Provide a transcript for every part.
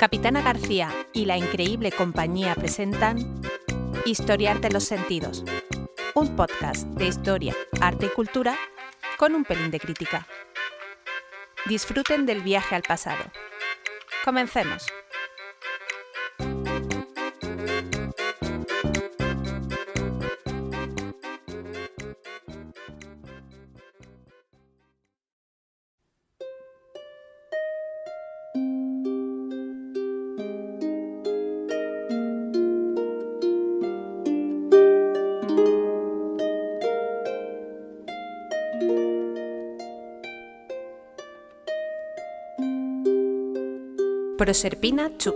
Capitana García y la increíble compañía presentan Historiarte los sentidos, un podcast de historia, arte y cultura con un pelín de crítica. Disfruten del viaje al pasado. Comencemos. Proserpina Chu.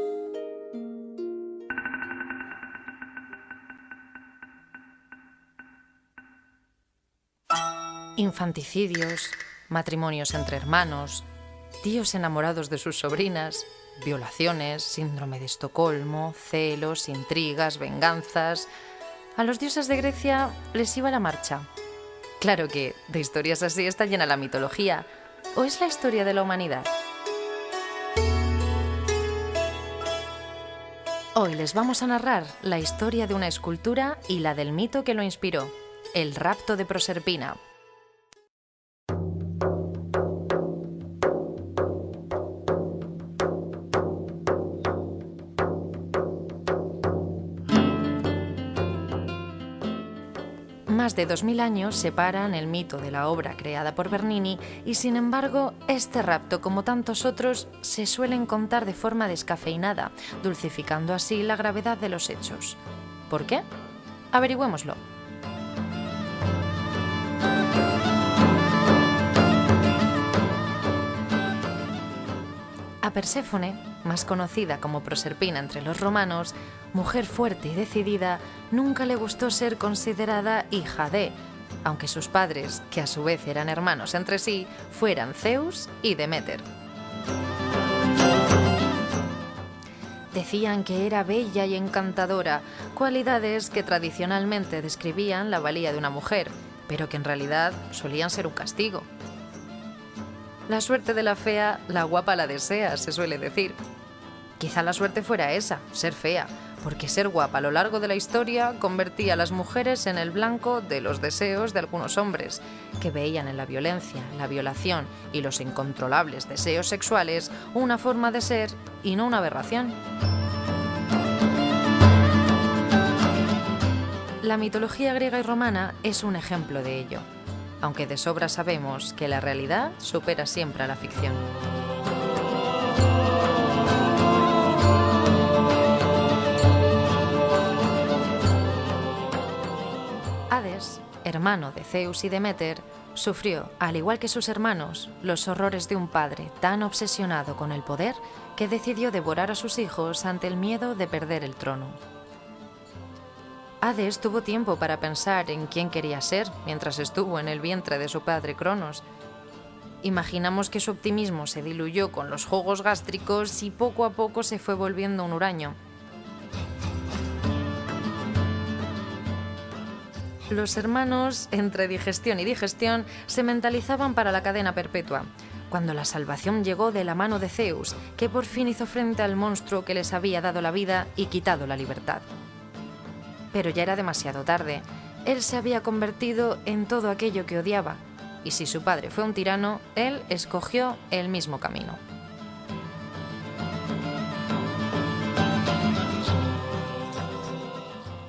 Infanticidios, matrimonios entre hermanos, tíos enamorados de sus sobrinas, violaciones, síndrome de Estocolmo, celos, intrigas, venganzas. A los dioses de Grecia les iba la marcha. Claro que de historias así está llena la mitología. ¿O es la historia de la humanidad? Hoy les vamos a narrar la historia de una escultura y la del mito que lo inspiró, el rapto de Proserpina. Más de 2000 años separan el mito de la obra creada por Bernini y, sin embargo, este rapto, como tantos otros, se suelen contar de forma descafeinada, dulcificando así la gravedad de los hechos. ¿Por qué? Averigüémoslo. A Perséfone, más conocida como Proserpina entre los romanos, mujer fuerte y decidida, nunca le gustó ser considerada hija de, aunque sus padres, que a su vez eran hermanos entre sí, fueran Zeus y Deméter. Decían que era bella y encantadora, cualidades que tradicionalmente describían la valía de una mujer, pero que en realidad solían ser un castigo. La suerte de la fea, la guapa la desea, se suele decir. Quizá la suerte fuera esa, ser fea, porque ser guapa a lo largo de la historia convertía a las mujeres en el blanco de los deseos de algunos hombres, que veían en la violencia, la violación y los incontrolables deseos sexuales una forma de ser y no una aberración. La mitología griega y romana es un ejemplo de ello, aunque de sobra sabemos que la realidad supera siempre a la ficción. Hades, hermano de Zeus y Deméter, sufrió, al igual que sus hermanos, los horrores de un padre tan obsesionado con el poder que decidió devorar a sus hijos ante el miedo de perder el trono. Hades tuvo tiempo para pensar en quién quería ser mientras estuvo en el vientre de su padre Cronos. Imaginamos que su optimismo se diluyó con los jugos gástricos y poco a poco se fue volviendo un huraño. Los hermanos, entre digestión y digestión, se mentalizaban para la cadena perpetua, cuando la salvación llegó de la mano de Zeus, que por fin hizo frente al monstruo que les había dado la vida y quitado la libertad. Pero ya era demasiado tarde. Él se había convertido en todo aquello que odiaba, y si su padre fue un tirano, él escogió el mismo camino.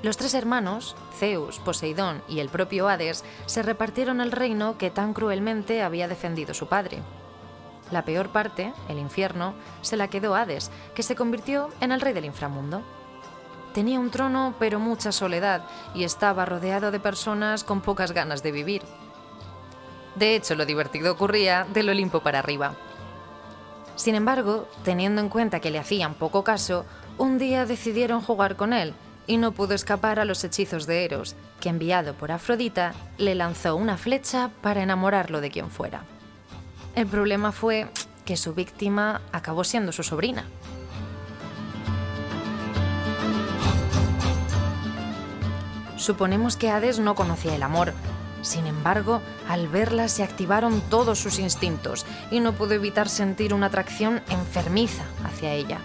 Los tres hermanos, Zeus, Poseidón y el propio Hades, se repartieron el reino que tan cruelmente había defendido su padre. La peor parte, el infierno, se la quedó Hades, que se convirtió en el rey del inframundo. Tenía un trono, pero mucha soledad, y estaba rodeado de personas con pocas ganas de vivir. De hecho, lo divertido ocurría del Olimpo para arriba. Sin embargo, teniendo en cuenta que le hacían poco caso, un día decidieron jugar con él, y no pudo escapar a los hechizos de Eros, que, enviado por Afrodita, le lanzó una flecha para enamorarlo de quien fuera. El problema fue que su víctima acabó siendo su sobrina. Suponemos que Hades no conocía el amor. Sin embargo, al verla se activaron todos sus instintos y no pudo evitar sentir una atracción enfermiza hacia ella.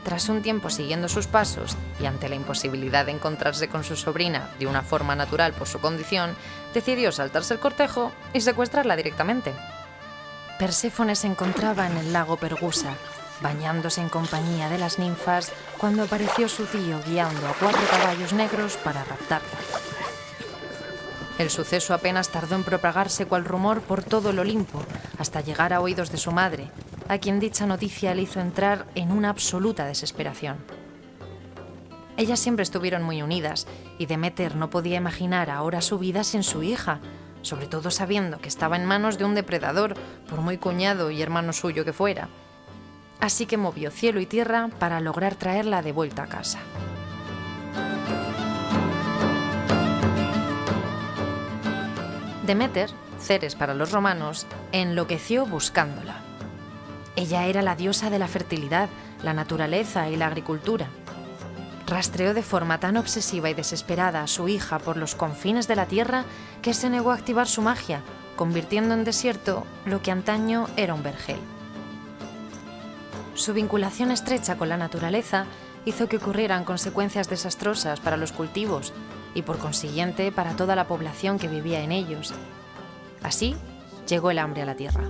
tras un tiempo siguiendo sus pasos y ante la imposibilidad de encontrarse con su sobrina de una forma natural por su condición, decidió saltarse el cortejo y secuestrarla directamente. Perséfone se encontraba en el lago Pergusa, bañándose en compañía de las ninfas, cuando apareció su tío guiando a 4 caballos negros para raptarla. El suceso apenas tardó en propagarse cual rumor por todo el Olimpo, hasta llegar a oídos de su madre, a quien dicha noticia le hizo entrar en una absoluta desesperación. Ellas siempre estuvieron muy unidas, y Deméter no podía imaginar ahora su vida sin su hija, sobre todo sabiendo que estaba en manos de un depredador, por muy cuñado y hermano suyo que fuera. Así que movió cielo y tierra para lograr traerla de vuelta a casa. Deméter, Ceres para los romanos, enloqueció buscándola. Ella era la diosa de la fertilidad, la naturaleza y la agricultura. Rastreó de forma tan obsesiva y desesperada a su hija por los confines de la tierra que se negó a activar su magia, convirtiendo en desierto lo que antaño era un vergel. Su vinculación estrecha con la naturaleza hizo que ocurrieran consecuencias desastrosas para los cultivos y, por consiguiente, para toda la población que vivía en ellos. Así llegó el hambre a la tierra.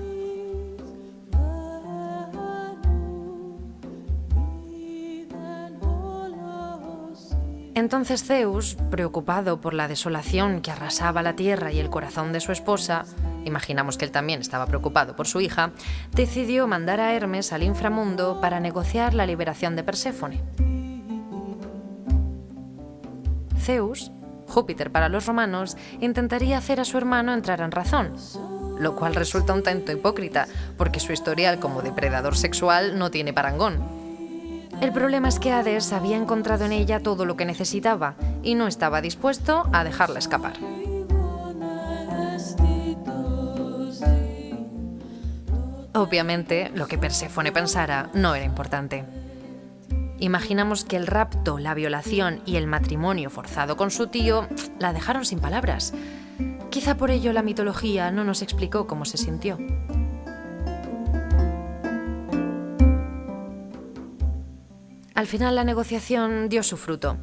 Entonces Zeus, preocupado por la desolación que arrasaba la tierra y el corazón de su esposa, imaginamos que él también estaba preocupado por su hija, decidió mandar a Hermes al inframundo para negociar la liberación de Perséfone. Zeus, Júpiter para los romanos, intentaría hacer a su hermano entrar en razón, lo cual resulta un tanto hipócrita, porque su historial como depredador sexual no tiene parangón. El problema es que Hades había encontrado en ella todo lo que necesitaba y no estaba dispuesto a dejarla escapar. Obviamente, lo que Perséfone pensara no era importante. Imaginamos que el rapto, la violación y el matrimonio forzado con su tío la dejaron sin palabras. Quizá por ello la mitología no nos explicó cómo se sintió. Al final la negociación dio su fruto.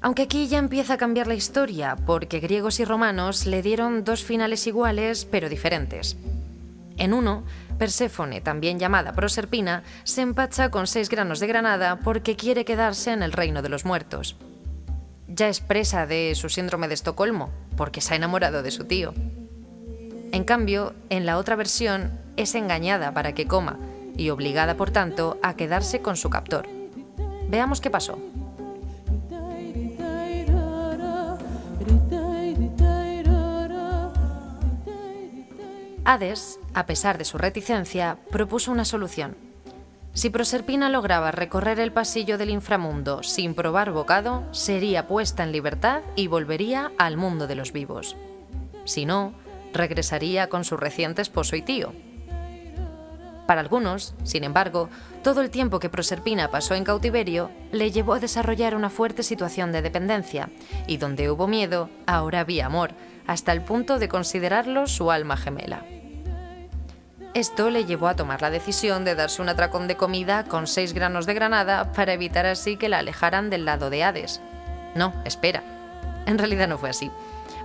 Aunque aquí ya empieza a cambiar la historia, porque griegos y romanos le dieron 2 finales iguales pero diferentes. En uno, Perséfone, también llamada Proserpina, se empacha con 6 granos de granada porque quiere quedarse en el reino de los muertos. Ya es presa de su síndrome de Estocolmo, porque se ha enamorado de su tío. En cambio, en la otra versión, es engañada para que coma y obligada, por tanto, a quedarse con su captor. Veamos qué pasó. Hades, a pesar de su reticencia, propuso una solución. Si Proserpina lograba recorrer el pasillo del inframundo sin probar bocado, sería puesta en libertad y volvería al mundo de los vivos. Si no, regresaría con su reciente esposo y tío. Para algunos, sin embargo, todo el tiempo que Proserpina pasó en cautiverio le llevó a desarrollar una fuerte situación de dependencia, y donde hubo miedo, ahora había amor, hasta el punto de considerarlo su alma gemela. Esto le llevó a tomar la decisión de darse un atracón de comida con 6 granos de granada para evitar así que la alejaran del lado de Hades. No, espera. En realidad no fue así.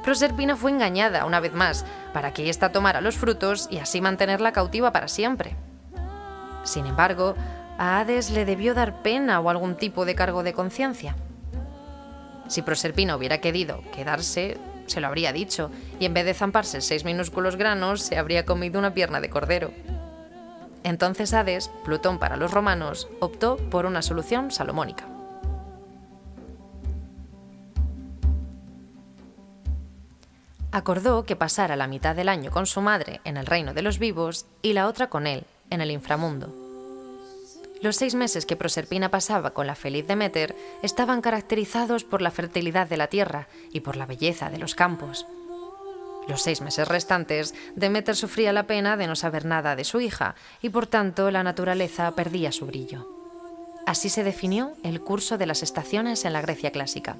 Proserpina fue engañada una vez más para que ésta tomara los frutos y así mantenerla cautiva para siempre. Sin embargo, a Hades le debió dar pena o algún tipo de cargo de conciencia. Si Proserpina hubiera querido quedarse, se lo habría dicho, y en vez de zamparse 6 minúsculos granos, se habría comido una pierna de cordero. Entonces Hades, Plutón para los romanos, optó por una solución salomónica. Acordó que pasara la mitad del año con su madre en el reino de los vivos y la otra con él, en el inframundo. Los 6 meses que Proserpina pasaba con la feliz Deméter estaban caracterizados por la fertilidad de la tierra y por la belleza de los campos. Los 6 meses restantes, Deméter sufría la pena de no saber nada de su hija y por tanto la naturaleza perdía su brillo. Así se definió el curso de las estaciones en la Grecia clásica.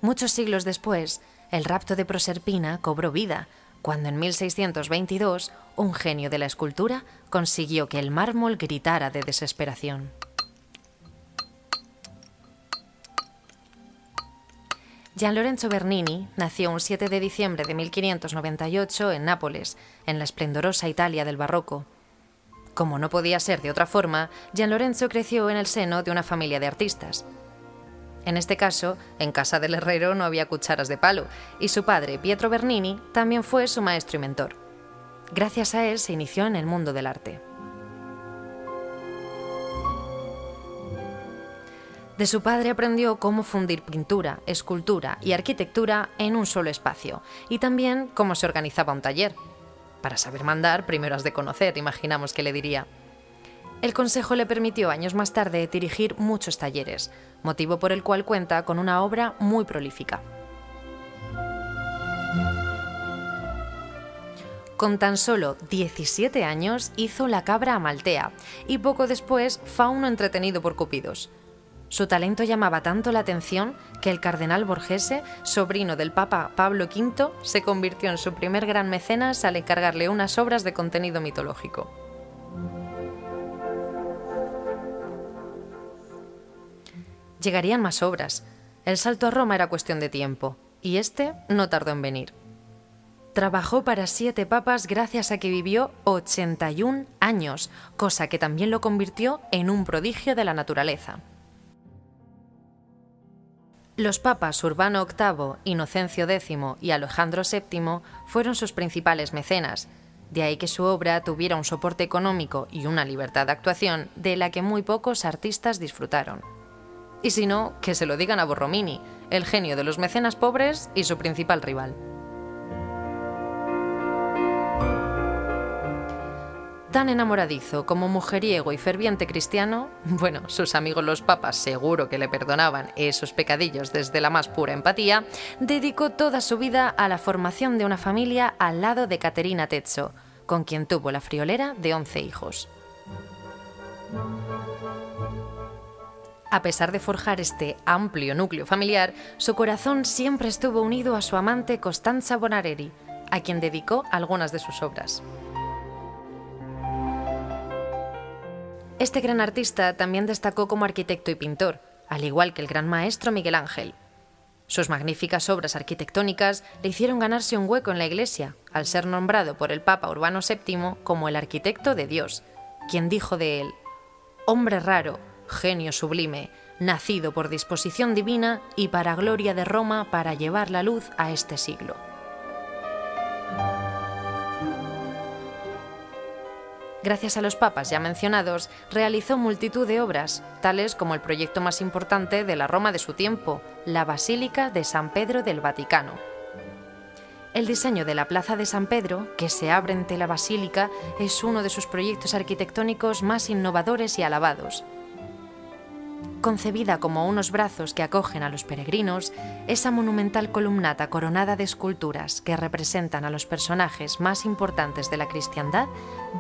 Muchos siglos después, el rapto de Proserpina cobró vida, cuando en 1622 un genio de la escultura consiguió que el mármol gritara de desesperación. Gian Lorenzo Bernini nació un 7 de diciembre de 1598 en Nápoles, en la esplendorosa Italia del barroco. Como no podía ser de otra forma, Gian Lorenzo creció en el seno de una familia de artistas. En este caso, en casa del herrero no había cucharas de palo, y su padre, Pietro Bernini, también fue su maestro y mentor. Gracias a él se inició en el mundo del arte. De su padre aprendió cómo fundir pintura, escultura y arquitectura en un solo espacio, y también cómo se organizaba un taller. Para saber mandar, primero has de conocer, imaginamos que le diría. El consejo le permitió años más tarde dirigir muchos talleres, motivo por el cual cuenta con una obra muy prolífica. Con tan solo 17 años hizo La cabra amaltea y poco después Fauno entretenido por Cúpidos. Su talento llamaba tanto la atención que el cardenal Borghese, sobrino del Papa Pablo V, se convirtió en su primer gran mecenas al encargarle unas obras de contenido mitológico. Llegarían más obras. El salto a Roma era cuestión de tiempo, y este no tardó en venir. Trabajó para 7 papas gracias a que vivió 81 años, cosa que también lo convirtió en un prodigio de la naturaleza. Los papas Urbano VIII, Inocencio X y Alejandro VII fueron sus principales mecenas, de ahí que su obra tuviera un soporte económico y una libertad de actuación de la que muy pocos artistas disfrutaron. Y si no, que se lo digan a Borromini, el genio de los mecenas pobres y su principal rival. Tan enamoradizo como mujeriego y ferviente cristiano, bueno, sus amigos los papas seguro que le perdonaban esos pecadillos desde la más pura empatía, dedicó toda su vida a la formación de una familia al lado de Caterina Tezzo, con quien tuvo la friolera de 11 hijos. A pesar de forjar este amplio núcleo familiar, su corazón siempre estuvo unido a su amante Costanza Bonareri, a quien dedicó algunas de sus obras. Este gran artista también destacó como arquitecto y pintor, al igual que el gran maestro Miguel Ángel. Sus magníficas obras arquitectónicas le hicieron ganarse un hueco en la Iglesia, al ser nombrado por el Papa Urbano VII como el arquitecto de Dios, quien dijo de él: «Hombre raro, genio sublime, nacido por disposición divina y para gloria de Roma para llevar la luz a este siglo». Gracias a los papas ya mencionados, realizó multitud de obras, tales como el proyecto más importante de la Roma de su tiempo, la Basílica de San Pedro del Vaticano. El diseño de la Plaza de San Pedro, que se abre ante la Basílica, es uno de sus proyectos arquitectónicos más innovadores y alabados. Concebida como unos brazos que acogen a los peregrinos, esa monumental columnata coronada de esculturas que representan a los personajes más importantes de la cristiandad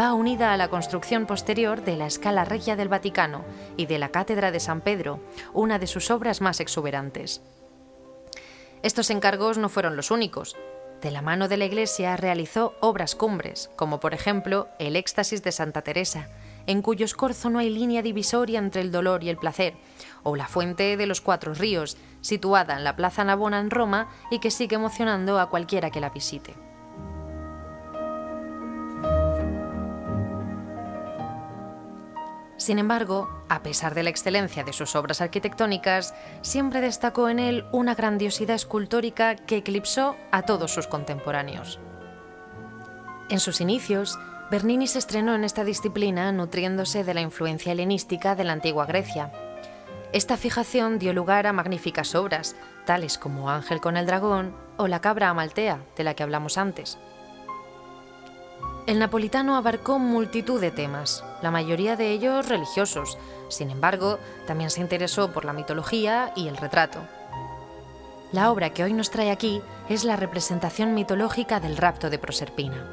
va unida a la construcción posterior de la Scala Regia del Vaticano y de la Cátedra de San Pedro, una de sus obras más exuberantes. Estos encargos no fueron los únicos. De la mano de la Iglesia realizó obras cumbres, como por ejemplo el Éxtasis de Santa Teresa, en cuyo escorzo no hay línea divisoria entre el dolor y el placer, o la Fuente de los Cuatro Ríos, situada en la Plaza Navona en Roma y que sigue emocionando a cualquiera que la visite. Sin embargo, a pesar de la excelencia de sus obras arquitectónicas, siempre destacó en él una grandiosidad escultórica que eclipsó a todos sus contemporáneos. En sus inicios, Bernini se estrenó en esta disciplina nutriéndose de la influencia helenística de la antigua Grecia. Esta fijación dio lugar a magníficas obras, tales como Ángel con el dragón o La cabra amaltea, de la que hablamos antes. El napolitano abarcó multitud de temas, la mayoría de ellos religiosos. Sin embargo, también se interesó por la mitología y el retrato. La obra que hoy nos trae aquí es la representación mitológica del rapto de Proserpina.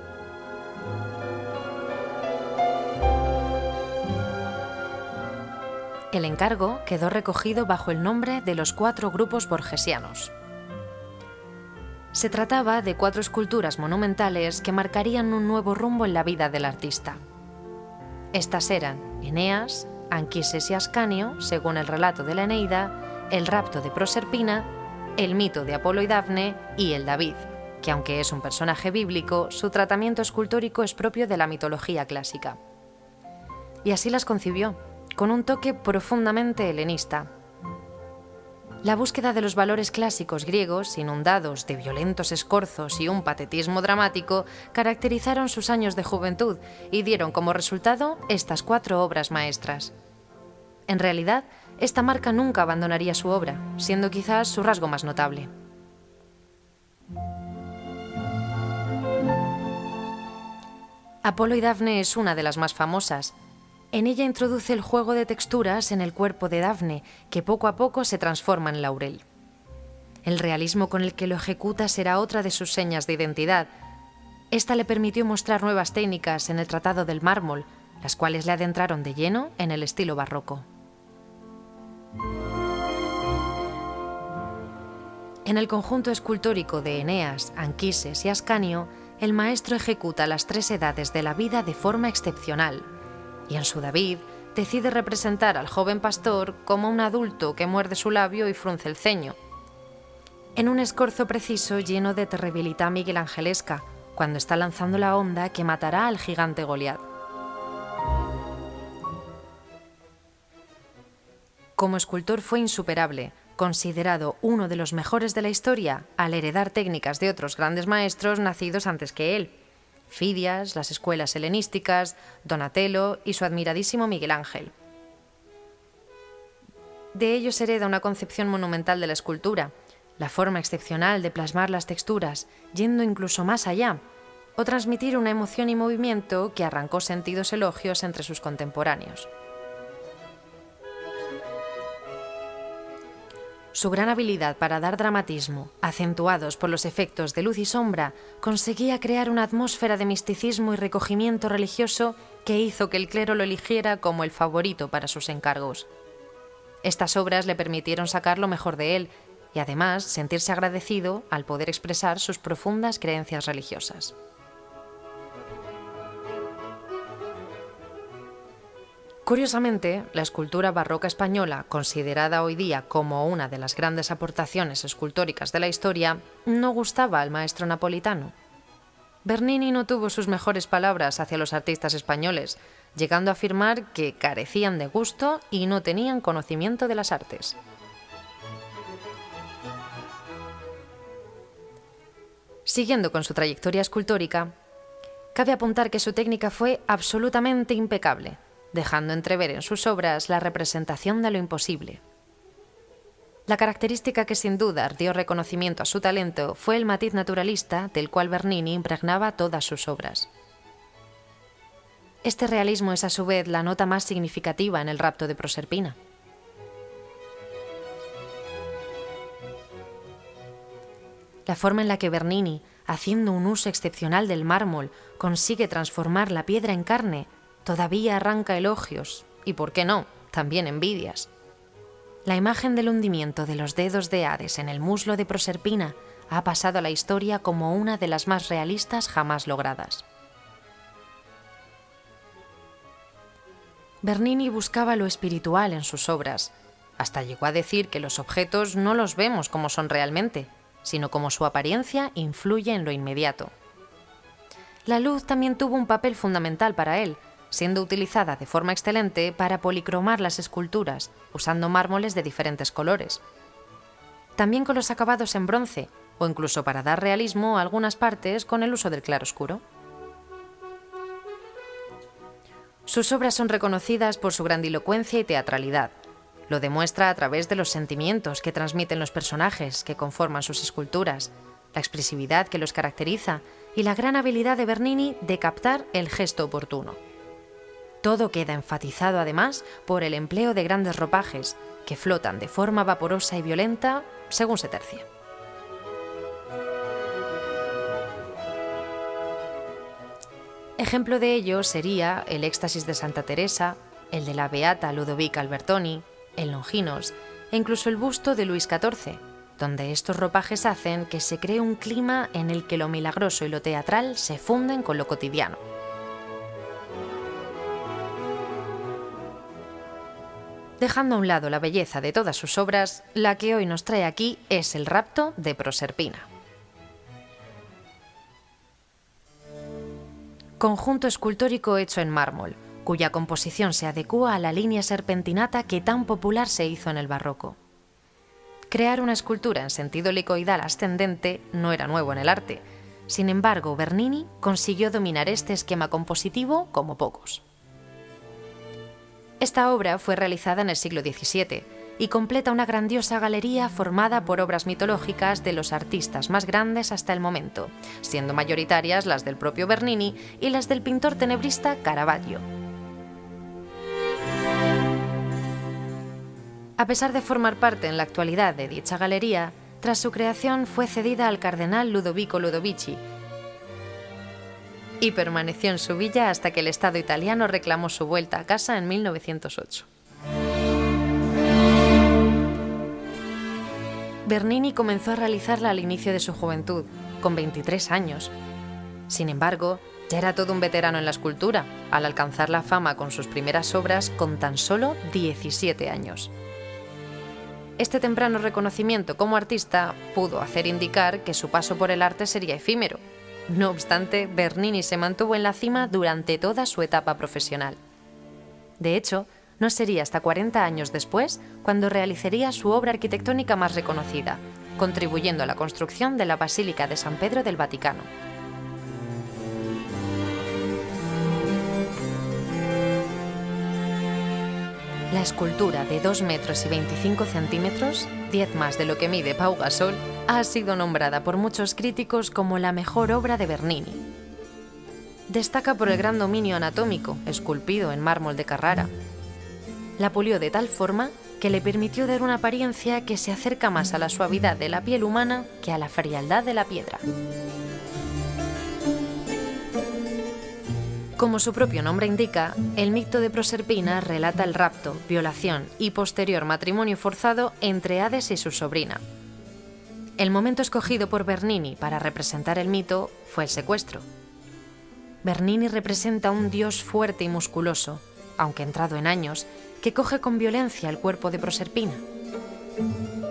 El encargo quedó recogido bajo el nombre de los 4 grupos borgesianos. Se trataba de 4 esculturas monumentales que marcarían un nuevo rumbo en la vida del artista. Estas eran Eneas, Anquises y Ascanio, según el relato de la Eneida, el rapto de Proserpina, el mito de Apolo y Dafne y el David, que aunque es un personaje bíblico, su tratamiento escultórico es propio de la mitología clásica. Y así las concibió, con un toque profundamente helenista. La búsqueda de los valores clásicos griegos, inundados de violentos escorzos y un patetismo dramático, caracterizaron sus años de juventud y dieron como resultado estas 4 obras maestras. En realidad, esta marca nunca abandonaría su obra, siendo quizás su rasgo más notable. Apolo y Dafne es una de las más famosas. En ella introduce el juego de texturas en el cuerpo de Dafne, que poco a poco se transforma en laurel. El realismo con el que lo ejecuta será otra de sus señas de identidad. Esta le permitió mostrar nuevas técnicas en el tratado del mármol, las cuales le adentraron de lleno en el estilo barroco. En el conjunto escultórico de Eneas, Anquises y Ascanio, el maestro ejecuta las 3 edades de la vida de forma excepcional, y en su David decide representar al joven pastor como un adulto que muerde su labio y frunce el ceño, en un escorzo preciso lleno de terribilidad miguelangelesca, cuando está lanzando la honda que matará al gigante Goliat. Como escultor fue insuperable, considerado uno de los mejores de la historia al heredar técnicas de otros grandes maestros nacidos antes que él: Fidias, las escuelas helenísticas, Donatello y su admiradísimo Miguel Ángel. De ellos hereda una concepción monumental de la escultura, la forma excepcional de plasmar las texturas, yendo incluso más allá, o transmitir una emoción y movimiento que arrancó sentidos elogios entre sus contemporáneos. Su gran habilidad para dar dramatismo, acentuados por los efectos de luz y sombra, conseguía crear una atmósfera de misticismo y recogimiento religioso que hizo que el clero lo eligiera como el favorito para sus encargos. Estas obras le permitieron sacar lo mejor de él y además sentirse agradecido al poder expresar sus profundas creencias religiosas. Curiosamente, la escultura barroca española, considerada hoy día como una de las grandes aportaciones escultóricas de la historia, no gustaba al maestro napolitano. Bernini no tuvo sus mejores palabras hacia los artistas españoles, llegando a afirmar que carecían de gusto y no tenían conocimiento de las artes. Siguiendo con su trayectoria escultórica, cabe apuntar que su técnica fue absolutamente impecable, dejando entrever en sus obras la representación de lo imposible. La característica que sin duda dio reconocimiento a su talento fue el matiz naturalista del cual Bernini impregnaba todas sus obras. Este realismo es a su vez la nota más significativa en el rapto de Proserpina. La forma en la que Bernini, haciendo un uso excepcional del mármol, consigue transformar la piedra en carne, todavía arranca elogios y, por qué no, también envidias. La imagen del hundimiento de los dedos de Hades en el muslo de Proserpina ha pasado a la historia como una de las más realistas jamás logradas. Bernini buscaba lo espiritual en sus obras. Hasta llegó a decir que los objetos no los vemos como son realmente, sino como su apariencia influye en lo inmediato. La luz también tuvo un papel fundamental para él, siendo utilizada de forma excelente para policromar las esculturas, usando mármoles de diferentes colores. También con los acabados en bronce, o incluso para dar realismo a algunas partes con el uso del claroscuro. Sus obras son reconocidas por su grandilocuencia y teatralidad. Lo demuestra a través de los sentimientos que transmiten los personajes que conforman sus esculturas, la expresividad que los caracteriza y la gran habilidad de Bernini de captar el gesto oportuno. Todo queda enfatizado además por el empleo de grandes ropajes que flotan de forma vaporosa y violenta según se tercie. Ejemplo de ello sería el Éxtasis de Santa Teresa, el de la beata Ludovica Albertoni, el Longinos e incluso el busto de Luis XIV, donde estos ropajes hacen que se cree un clima en el que lo milagroso y lo teatral se funden con lo cotidiano. Dejando a un lado la belleza de todas sus obras, la que hoy nos trae aquí es El rapto de Proserpina. Conjunto escultórico hecho en mármol, cuya composición se adecúa a la línea serpentinata que tan popular se hizo en el barroco. Crear una escultura en sentido helicoidal ascendente no era nuevo en el arte. Sin embargo, Bernini consiguió dominar este esquema compositivo como pocos. Esta obra fue realizada en el siglo XVII y completa una grandiosa galería formada por obras mitológicas de los artistas más grandes hasta el momento, siendo mayoritarias las del propio Bernini y las del pintor tenebrista Caravaggio. A pesar de formar parte en la actualidad de dicha galería, tras su creación fue cedida al cardenal Ludovico Ludovici y permaneció en su villa hasta que el Estado italiano reclamó su vuelta a casa en 1908. Bernini comenzó a realizarla al inicio de su juventud, con 23 años. Sin embargo, ya era todo un veterano en la escultura, al alcanzar la fama con sus primeras obras con tan solo 17 años. Este temprano reconocimiento como artista pudo hacer indicar que su paso por el arte sería efímero. No obstante, Bernini se mantuvo en la cima durante toda su etapa profesional. De hecho, no sería hasta 40 años después cuando realizaría su obra arquitectónica más reconocida, contribuyendo a la construcción de la Basílica de San Pedro del Vaticano. La escultura de 2 metros y 25 centímetros, 10 más de lo que mide Pau Gasol, ha sido nombrada por muchos críticos como la mejor obra de Bernini. Destaca por el gran dominio anatómico, esculpido en mármol de Carrara. La pulió de tal forma que le permitió dar una apariencia que se acerca más a la suavidad de la piel humana que a la frialdad de la piedra. Como su propio nombre indica, el mito de Proserpina relata el rapto, violación y posterior matrimonio forzado entre Hades y su sobrina. El momento escogido por Bernini para representar el mito fue el secuestro. Bernini representa a un dios fuerte y musculoso, aunque entrado en años, que coge con violencia el cuerpo de Proserpina.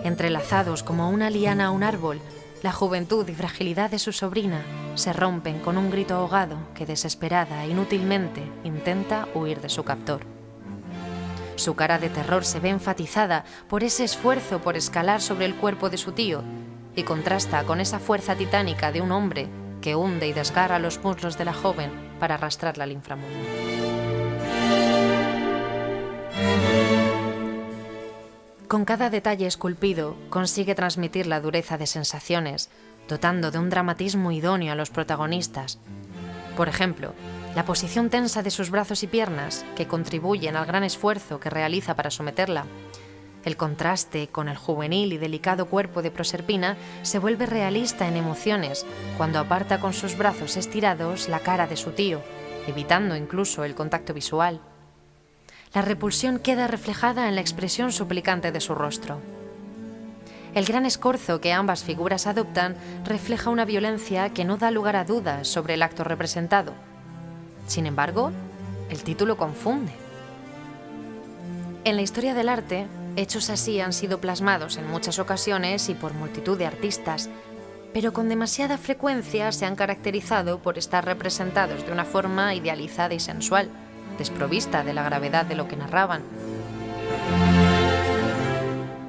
Entrelazados como una liana a un árbol, la juventud y fragilidad de su sobrina se rompen con un grito ahogado que, desesperada e inútilmente, intenta huir de su captor. Su cara de terror se ve enfatizada por ese esfuerzo por escalar sobre el cuerpo de su tío y contrasta con esa fuerza titánica de un hombre que hunde y desgarra los muslos de la joven para arrastrarla al inframundo. Con cada detalle esculpido consigue transmitir la dureza de sensaciones, dotando de un dramatismo idóneo a los protagonistas. Por ejemplo, la posición tensa de sus brazos y piernas, que contribuyen al gran esfuerzo que realiza para someterla. El contraste con el juvenil y delicado cuerpo de Proserpina se vuelve realista en emociones cuando aparta con sus brazos estirados la cara de su tío, evitando incluso el contacto visual. La repulsión queda reflejada en la expresión suplicante de su rostro. El gran escorzo que ambas figuras adoptan refleja una violencia que no da lugar a dudas sobre el acto representado. Sin embargo, el título confunde. En la historia del arte, hechos así han sido plasmados en muchas ocasiones y por multitud de artistas, pero con demasiada frecuencia se han caracterizado por estar representados de una forma idealizada y sensual, desprovista de la gravedad de lo que narraban.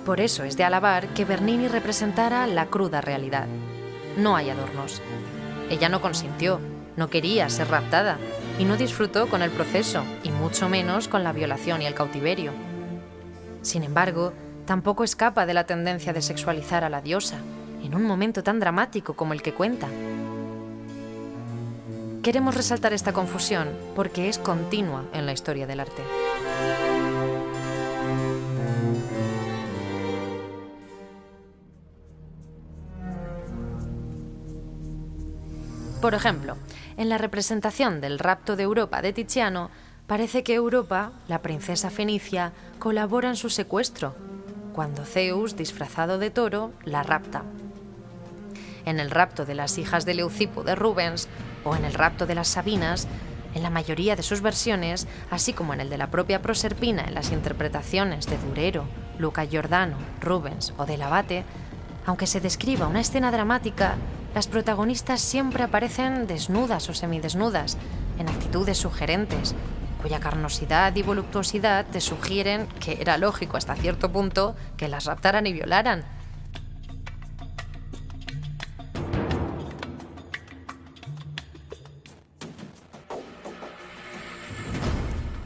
Por eso es de alabar que Bernini representara la cruda realidad. No hay adornos. Ella no consintió, no quería ser raptada y no disfrutó con el proceso, y mucho menos con la violación y el cautiverio. Sin embargo, tampoco escapa de la tendencia de sexualizar a la diosa, en un momento tan dramático como el que cuenta. Queremos resaltar esta confusión porque es continua en la historia del arte. Por ejemplo, en la representación del rapto de Europa de Tiziano, parece que Europa, la princesa fenicia, colabora en su secuestro. cuando Zeus, disfrazado de toro, la rapta. En el rapto de las hijas de Leucipo de Rubens o en el rapto de las Sabinas, en la mayoría de sus versiones, así como en el de la propia Proserpina en las interpretaciones de Durero, Luca Giordano, Rubens o del Abate, aunque se describa una escena dramática, las protagonistas siempre aparecen desnudas o semidesnudas, en actitudes sugerentes, cuya carnosidad y voluptuosidad te sugieren que era lógico hasta cierto punto que las raptaran y violaran.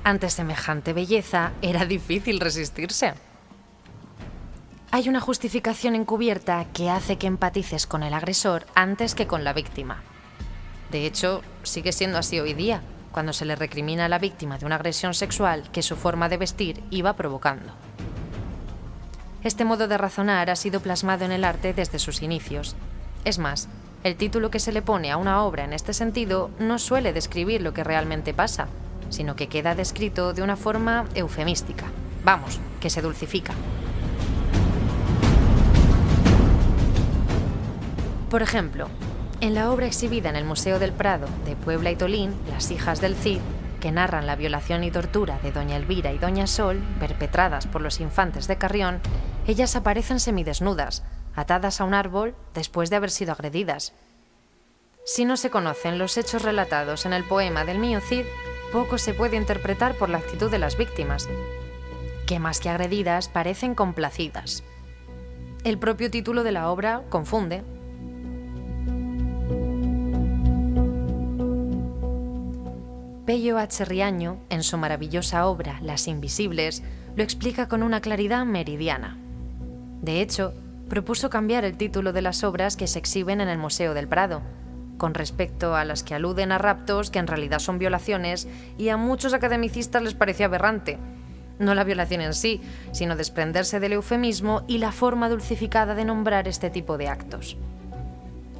Ante semejante belleza, era difícil resistirse. Hay una justificación encubierta que hace que empatices con el agresor antes que con la víctima. De hecho, sigue siendo así hoy día, cuando se le recrimina a la víctima de una agresión sexual que su forma de vestir iba provocando. Este modo de razonar ha sido plasmado en el arte desde sus inicios. Es más, el título que se le pone a una obra en este sentido no suele describir lo que realmente pasa, sino que queda descrito de una forma eufemística. Vamos, que se dulcifica. Por ejemplo, en la obra exhibida en el Museo del Prado de Puebla y Tolín, Las hijas del Cid, que narran la violación y tortura de doña Elvira y doña Sol, perpetradas por los infantes de Carrión, ellas aparecen semidesnudas, atadas a un árbol después de haber sido agredidas. Si no se conocen los hechos relatados en el poema del Mío Cid, poco se puede interpretar por la actitud de las víctimas, que más que agredidas parecen complacidas. El propio título de la obra confunde. Pello H. Riaño, en su maravillosa obra Las Invisibles, lo explica con una claridad meridiana. De hecho, propuso cambiar el título de las obras que se exhiben en el Museo del Prado, con respecto a las que aluden a raptos que en realidad son violaciones, y a muchos academicistas les parecía aberrante. No la violación en sí, sino desprenderse del eufemismo y la forma dulcificada de nombrar este tipo de actos.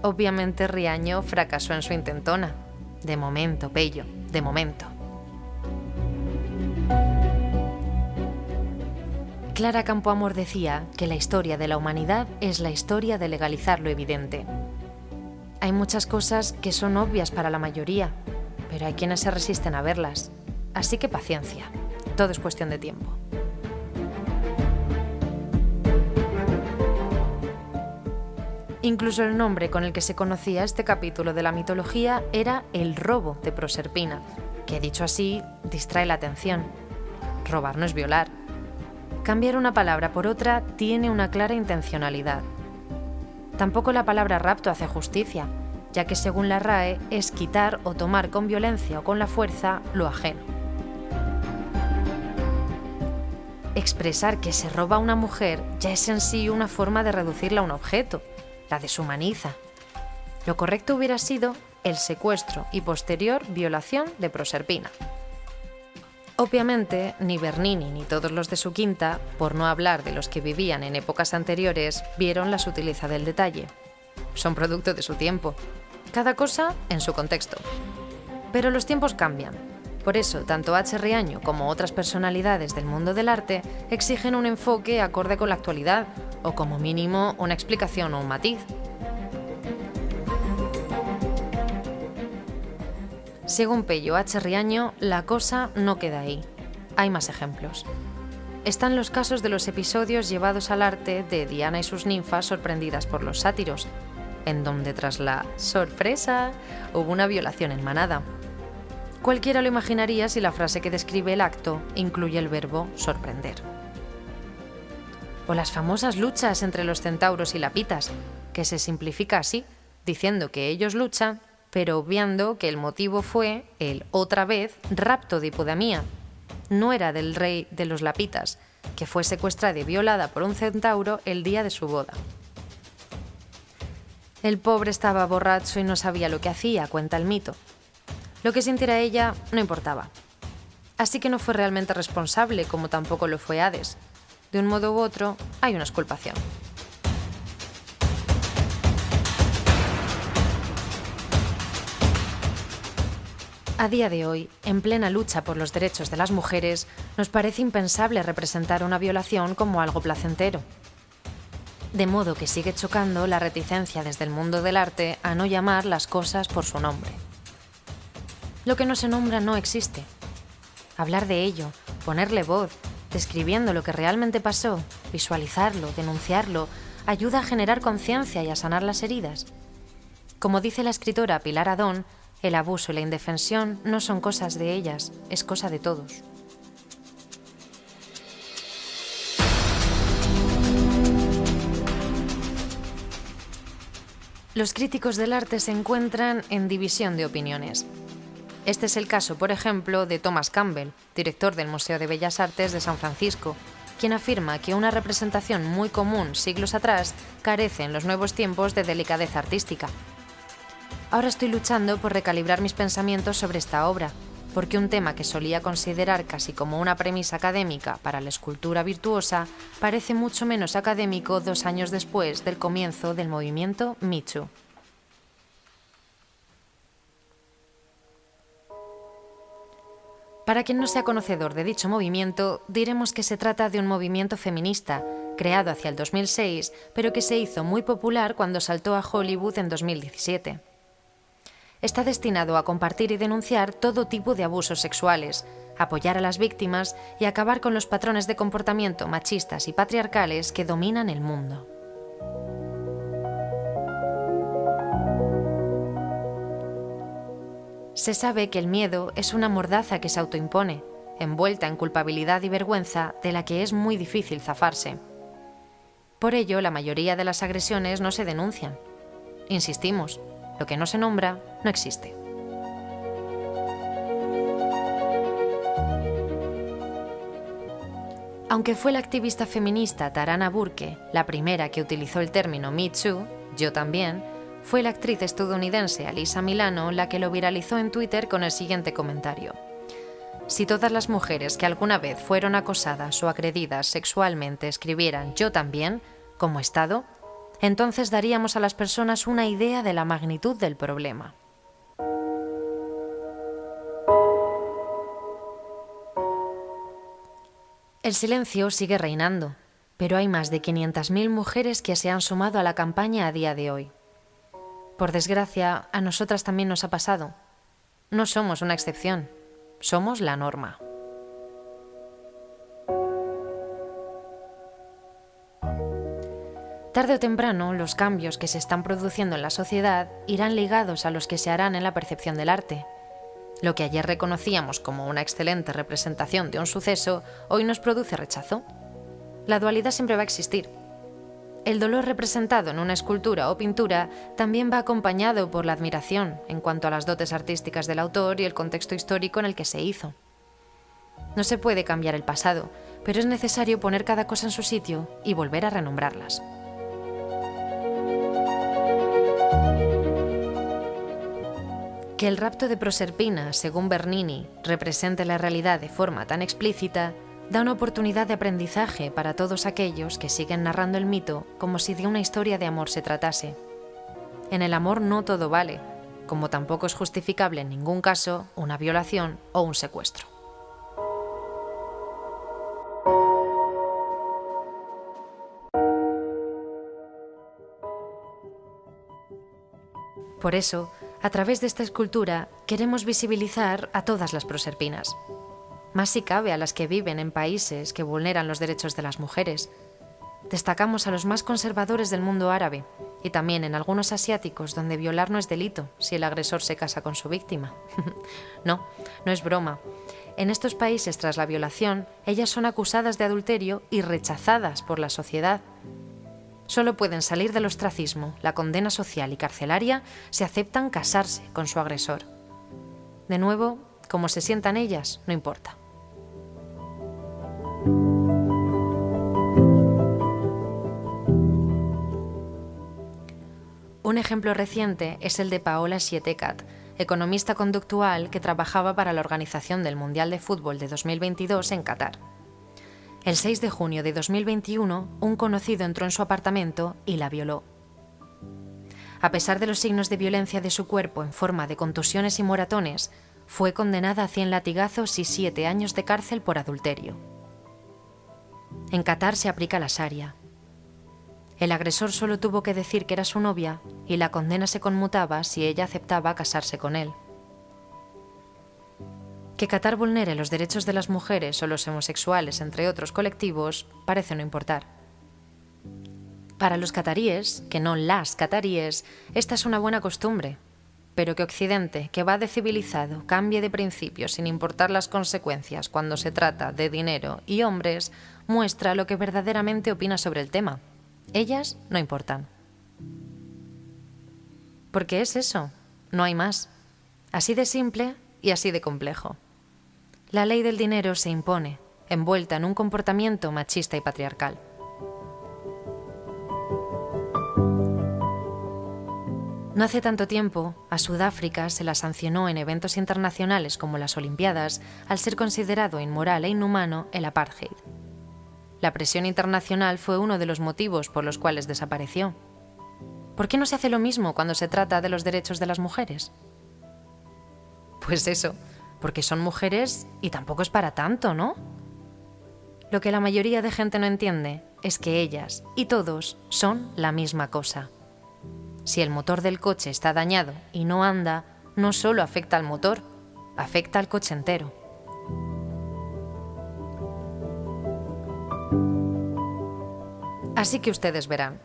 Obviamente Riaño fracasó en su intentona. De momento, Pello, de momento. Clara Campoamor decía que la historia de la humanidad es la historia de legalizar lo evidente. Hay muchas cosas que son obvias para la mayoría, pero hay quienes se resisten a verlas. Así que paciencia, todo es cuestión de tiempo. Incluso el nombre con el que se conocía este capítulo de la mitología era el robo de Proserpina, que dicho así distrae la atención. Robar no es violar. Cambiar una palabra por otra tiene una clara intencionalidad. Tampoco la palabra rapto hace justicia, ya que según la RAE es quitar o tomar con violencia o con la fuerza lo ajeno. Expresar que se roba a una mujer ya es en sí una forma de reducirla a un objeto, la deshumaniza. Lo correcto hubiera sido el secuestro y posterior violación de Proserpina. Obviamente, ni Bernini ni todos los de su quinta, por no hablar de los que vivían en épocas anteriores, vieron la sutileza del detalle. Son producto de su tiempo. Cada cosa en su contexto. Pero los tiempos cambian. Por eso, tanto H. Riaño como otras personalidades del mundo del arte exigen un enfoque acorde con la actualidad, o como mínimo una explicación o un matiz. Según Pello H. Riaño, la cosa no queda ahí. Hay más ejemplos. Están los casos de los episodios llevados al arte de Diana y sus ninfas sorprendidas por los sátiros, en donde tras la sorpresa hubo una violación en manada. Cualquiera lo imaginaría si la frase que describe el acto incluye el verbo sorprender. O las famosas luchas entre los centauros y lapitas, que se simplifica así, diciendo que ellos luchan, pero obviando que el motivo fue el, otra vez, rapto de Hipodamía. No era del rey de los lapitas, que fue secuestrada y violada por un centauro el día de su boda. El pobre estaba borracho y no sabía lo que hacía, cuenta el mito. Lo que sintiera ella no importaba. Así que no fue realmente responsable, como tampoco lo fue Hades. De un modo u otro, hay una exculpación. A día de hoy, en plena lucha por los derechos de las mujeres, nos parece impensable representar una violación como algo placentero. De modo que sigue chocando la reticencia desde el mundo del arte a no llamar las cosas por su nombre. Lo que no se nombra no existe. Hablar de ello, ponerle voz, describiendo lo que realmente pasó, visualizarlo, denunciarlo, ayuda a generar conciencia y a sanar las heridas. Como dice la escritora Pilar Adón, el abuso y la indefensión no son cosas de ellas, es cosa de todos. Los críticos del arte se encuentran en división de opiniones. Este es el caso, por ejemplo, de Thomas Campbell, director del Museo de Bellas Artes de San Francisco, quien afirma que una representación muy común siglos atrás carece en los nuevos tiempos de delicadeza artística. Ahora estoy luchando por recalibrar mis pensamientos sobre esta obra, porque un tema que solía considerar casi como una premisa académica para la escultura virtuosa parece mucho menos académico 2 años después del comienzo del movimiento Me Too. Para quien no sea conocedor de dicho movimiento, diremos que se trata de un movimiento feminista, creado hacia el 2006, pero que se hizo muy popular cuando saltó a Hollywood en 2017. Está destinado a compartir y denunciar todo tipo de abusos sexuales, apoyar a las víctimas y acabar con los patrones de comportamiento machistas y patriarcales que dominan el mundo. Se sabe que el miedo es una mordaza que se autoimpone, envuelta en culpabilidad y vergüenza de la que es muy difícil zafarse. Por ello, la mayoría de las agresiones no se denuncian. Insistimos, lo que no se nombra no existe. Aunque fue la activista feminista Tarana Burke la primera que utilizó el término Me Too, yo también, fue la actriz estadounidense Alyssa Milano la que lo viralizó en Twitter con el siguiente comentario. Si todas las mujeres que alguna vez fueron acosadas o agredidas sexualmente escribieran yo también, como Estado, entonces daríamos a las personas una idea de la magnitud del problema. El silencio sigue reinando, pero hay más de 500.000 mujeres que se han sumado a la campaña a día de hoy. Por desgracia, a nosotras también nos ha pasado. No somos una excepción, somos la norma. Tarde o temprano, los cambios que se están produciendo en la sociedad irán ligados a los que se harán en la percepción del arte. Lo que ayer reconocíamos como una excelente representación de un suceso, hoy nos produce rechazo. La dualidad siempre va a existir. El dolor representado en una escultura o pintura también va acompañado por la admiración en cuanto a las dotes artísticas del autor y el contexto histórico en el que se hizo. No se puede cambiar el pasado, pero es necesario poner cada cosa en su sitio y volver a renombrarlas. Que el rapto de Proserpina, según Bernini, represente la realidad de forma tan explícita, da una oportunidad de aprendizaje para todos aquellos que siguen narrando el mito como si de una historia de amor se tratase. En el amor no todo vale, como tampoco es justificable en ningún caso una violación o un secuestro. Por eso, a través de esta escultura, queremos visibilizar a todas las proserpinas. Más si cabe a las que viven en países que vulneran los derechos de las mujeres. Destacamos a los más conservadores del mundo árabe y también en algunos asiáticos donde violar no es delito si el agresor se casa con su víctima. No es broma. En estos países, tras la violación, ellas son acusadas de adulterio y rechazadas por la sociedad. Solo pueden salir del ostracismo, la condena social y carcelaria si aceptan casarse con su agresor. De nuevo, como se sientan ellas, no importa. Un ejemplo reciente es el de Paola Sietecat, economista conductual que trabajaba para la organización del Mundial de Fútbol de 2022 en Qatar. El 6 de junio de 2021, un conocido entró en su apartamento y la violó. A pesar de los signos de violencia de su cuerpo en forma de contusiones y moratones, fue condenada a 100 latigazos y 7 años de cárcel por adulterio. En Qatar se aplica la Sharia. El agresor solo tuvo que decir que era su novia y la condena se conmutaba si ella aceptaba casarse con él. Que Qatar vulnere los derechos de las mujeres o los homosexuales, entre otros colectivos, parece no importar. Para los cataríes, que no las cataríes, esta es una buena costumbre. Pero que Occidente, que va de civilizado, cambie de principios sin importar las consecuencias cuando se trata de dinero y hombres, muestra lo que verdaderamente opina sobre el tema. Ellas no importan. Porque es eso, no hay más. Así de simple y así de complejo. La ley del dinero se impone, envuelta en un comportamiento machista y patriarcal. No hace tanto tiempo, a Sudáfrica se la sancionó en eventos internacionales como las Olimpiadas al ser considerado inmoral e inhumano el apartheid. La presión internacional fue uno de los motivos por los cuales desapareció. ¿Por qué no se hace lo mismo cuando se trata de los derechos de las mujeres? Pues eso, porque son mujeres y tampoco es para tanto, ¿no? Lo que la mayoría de gente no entiende es que ellas y todos son la misma cosa. Si el motor del coche está dañado y no anda, no solo afecta al motor, afecta al coche entero. Así que ustedes verán.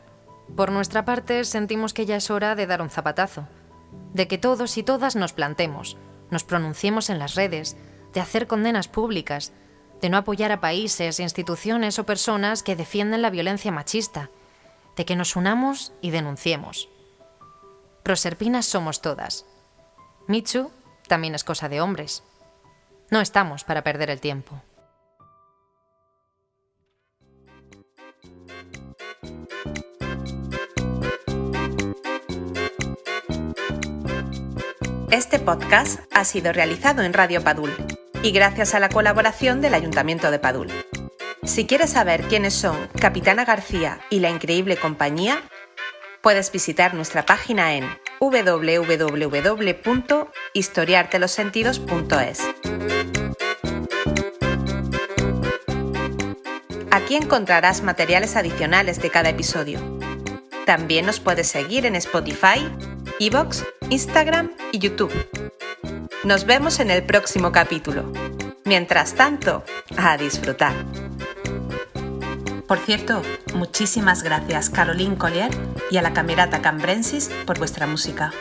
Por nuestra parte, sentimos que ya es hora de dar un zapatazo, de que todos y todas nos plantemos, nos pronunciemos en las redes, de hacer condenas públicas, de no apoyar a países, instituciones o personas que defienden la violencia machista, de que nos unamos y denunciemos. Proserpinas somos todas. Me Too también es cosa de hombres. No estamos para perder el tiempo. Este podcast ha sido realizado en Radio Padul y gracias a la colaboración del Ayuntamiento de Padul. Si quieres saber quiénes son Capitana García y La Increíble Compañía, puedes visitar nuestra página en www.historiartelosentidos.es. Aquí encontrarás materiales adicionales de cada episodio. También nos puedes seguir en Spotify, iVoox, Instagram y YouTube. Nos vemos en el próximo capítulo. Mientras tanto, a disfrutar. Por cierto, muchísimas gracias Caroline Collier y a la Camerata Cambrensis por vuestra música.